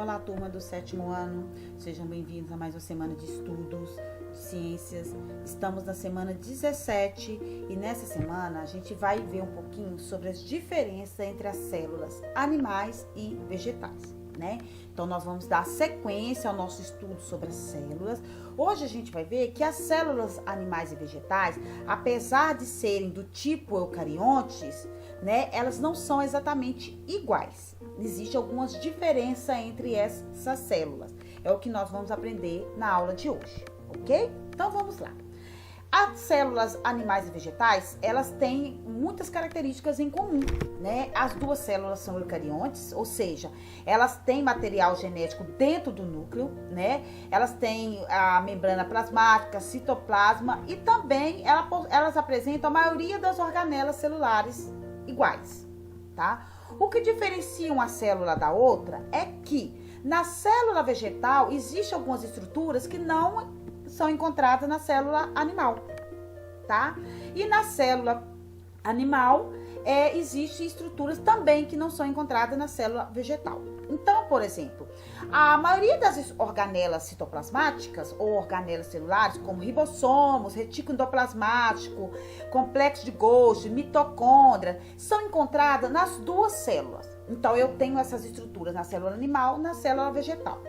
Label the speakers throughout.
Speaker 1: Olá, turma do 7º ano, sejam bem-vindos a mais uma semana de estudos, de ciências. Estamos na semana 17 e nessa semana a gente vai ver um pouquinho sobre as diferenças entre as células animais e vegetais, né? Então, nós vamos dar sequência ao nosso estudo sobre as células. Hoje a gente vai ver que as células animais e vegetais, apesar de serem do tipo eucariontes, né, elas não são exatamente iguais. Existem algumas diferenças entre essas células. É o que nós vamos aprender na aula de hoje, ok? Então vamos lá. As células animais e vegetais, elas têm muitas características em comum, né? As duas células são eucariontes, ou seja, elas têm material genético dentro do núcleo, né? Elas têm a membrana plasmática, citoplasma e também elas apresentam a maioria das organelas celulares iguais, tá? O que diferencia uma célula da outra é que na célula vegetal existem algumas estruturas que não são encontradas na célula animal, tá? E na célula animal existem estruturas também que não são encontradas na célula vegetal. Então, por exemplo, a maioria das organelas citoplasmáticas ou organelas celulares, como ribossomos, retículo endoplasmático, complexo de Golgi, mitocôndria, são encontradas nas duas células. Então, eu tenho essas estruturas na célula animal e na célula vegetal.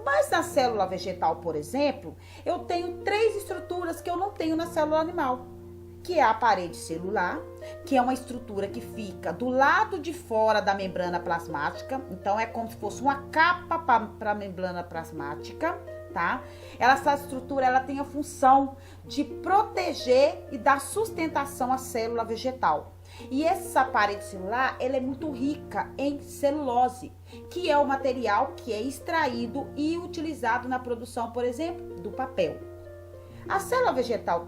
Speaker 1: Mas na célula vegetal, por exemplo, eu tenho 3 estruturas que eu não tenho na célula animal, que é a parede celular, que é uma estrutura que fica do lado de fora da membrana plasmática. Então, é como se fosse uma capa para a membrana plasmática, tá? Essa estrutura, ela tem a função de proteger e dar sustentação à célula vegetal. E essa parede celular, ela é muito rica em celulose, que é o material que é extraído e utilizado na produção, por exemplo, do papel. A célula vegetal,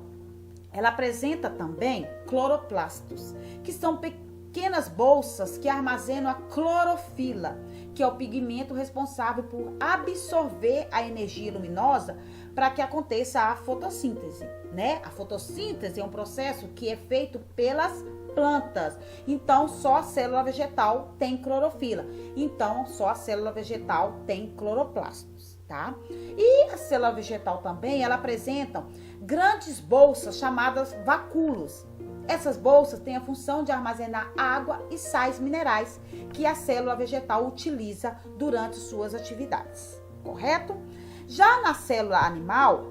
Speaker 1: ela apresenta também cloroplastos, que são pequenas bolsas que armazenam a clorofila, que é o pigmento responsável por absorver a energia luminosa para que aconteça a fotossíntese, né? A fotossíntese é um processo que é feito pelas plantas. Então, só a célula vegetal tem clorofila. Então, só a célula vegetal tem cloroplastos, tá? E a célula vegetal também, ela apresenta grandes bolsas chamadas vacúolos. Essas bolsas têm a função de armazenar água e sais minerais que a célula vegetal utiliza durante suas atividades, correto? Já na célula animal,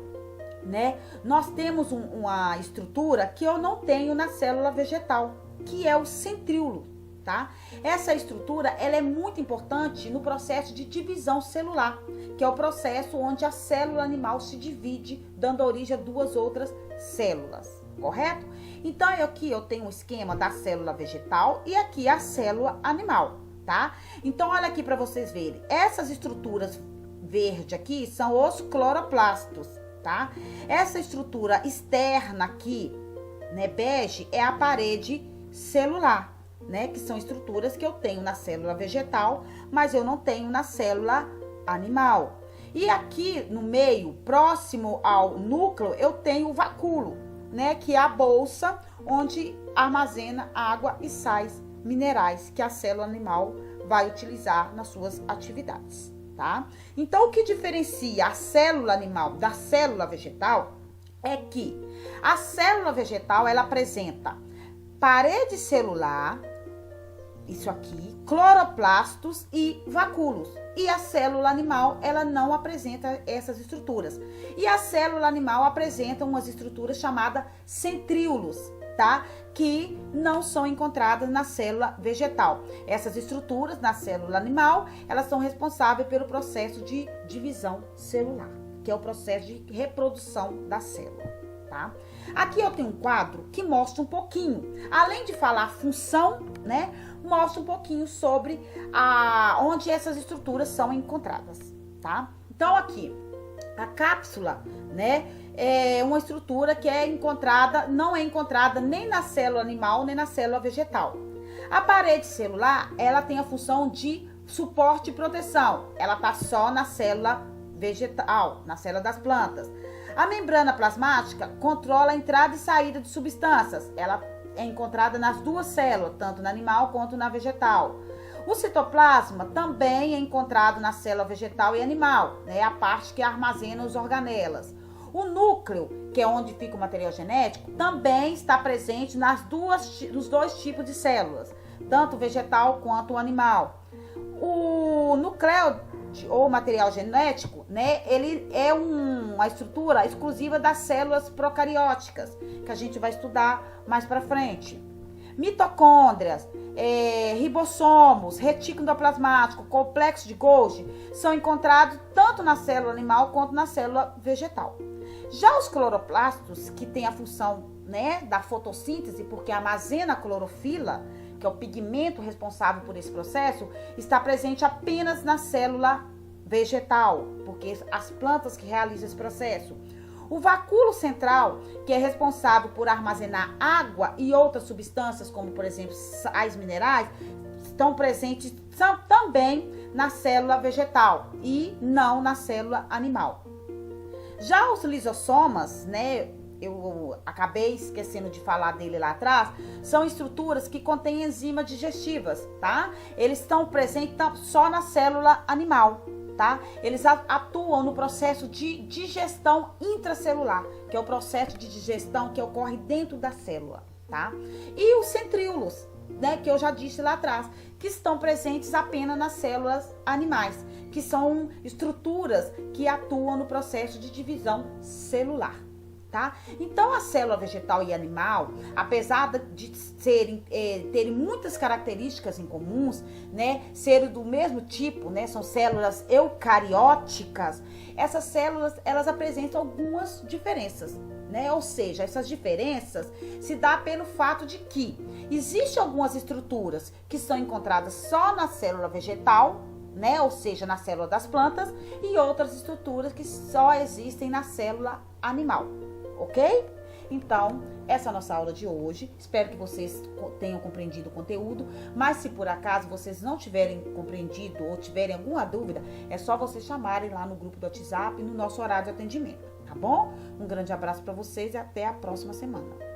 Speaker 1: né, nós temos uma estrutura que eu não tenho na célula vegetal, que é o centríolo, tá? Essa estrutura, ela é muito importante no processo de divisão celular, que é o processo onde a célula animal se divide, dando origem a 2 outras células, correto? Então, aqui eu tenho um esquema da célula vegetal e aqui a célula animal, tá? Então, olha aqui para vocês verem. Essas estruturas verde aqui são os cloroplastos, tá? Essa estrutura externa aqui, né, bege, é a parede celular, né? Que são estruturas que eu tenho na célula vegetal, mas eu não tenho na célula animal. E aqui no meio, próximo ao núcleo, eu tenho o vacúolo, né? Que é a bolsa onde armazena água e sais minerais que a célula animal vai utilizar nas suas atividades. Tá? Então, o que diferencia a célula animal da célula vegetal é que a célula vegetal, ela apresenta parede celular, isso aqui, cloroplastos e vacúolos. E a célula animal, ela não apresenta essas estruturas. E a célula animal apresenta umas estruturas chamadas centríolos, tá? Que não são encontradas na célula vegetal. Essas estruturas na célula animal, elas são responsáveis pelo processo de divisão celular, que é o processo de reprodução da célula, tá? Aqui eu tenho um quadro que mostra um pouquinho, além de falar a função, né? Mostra um pouquinho sobre onde essas estruturas são encontradas, tá? Então, aqui, a cápsula, né? É uma estrutura que não é encontrada nem na célula animal, nem na célula vegetal. A parede celular, ela tem a função de suporte e proteção. Ela tá só na célula vegetal, na célula das plantas. A membrana plasmática controla a entrada e saída de substâncias. Ela é encontrada nas 2 células, tanto na animal quanto na vegetal. O citoplasma também é encontrado na célula vegetal e animal, né? É a parte que armazena os organelas. O núcleo, que é onde fica o material genético, também está presente nos dois tipos de células, tanto o vegetal quanto o animal. O nucleóide ou material genético, né, ele é uma estrutura exclusiva das células procarióticas, que a gente vai estudar mais para frente. Mitocôndrias, ribossomos, retículo endoplasmático, complexo de Golgi são encontrados tanto na célula animal quanto na célula vegetal. Já os cloroplastos, que têm a função, né, da fotossíntese, porque armazena a clorofila, que é o pigmento responsável por esse processo, está presente apenas na célula vegetal, porque as plantas que realizam esse processo. O vacúolo central, que é responsável por armazenar água e outras substâncias, como por exemplo sais minerais, estão presentes também na célula vegetal e não na célula animal. Já os lisossomas, né, eu acabei esquecendo de falar dele lá atrás, são estruturas que contêm enzimas digestivas, tá? Eles estão presentes só na célula animal, tá? Eles atuam no processo de digestão intracelular, que é o processo de digestão que ocorre dentro da célula, tá? E os centríolos, né, que eu já disse lá atrás, que estão presentes apenas nas células animais, que são estruturas que atuam no processo de divisão celular. Tá? Então, a célula vegetal e animal, apesar de terem muitas características em comuns, né, serem do mesmo tipo, né, são células eucarióticas, essas células, elas apresentam algumas diferenças, né? Ou seja, essas diferenças se dá pelo fato de que existem algumas estruturas que são encontradas só na célula vegetal, né, ou seja, na célula das plantas, e outras estruturas que só existem na célula animal. Ok? Então, essa é a nossa aula de hoje. Espero que vocês tenham compreendido o conteúdo. Mas se por acaso vocês não tiverem compreendido ou tiverem alguma dúvida, é só vocês chamarem lá no grupo do WhatsApp no nosso horário de atendimento, tá bom? Um grande abraço para vocês e até a próxima semana.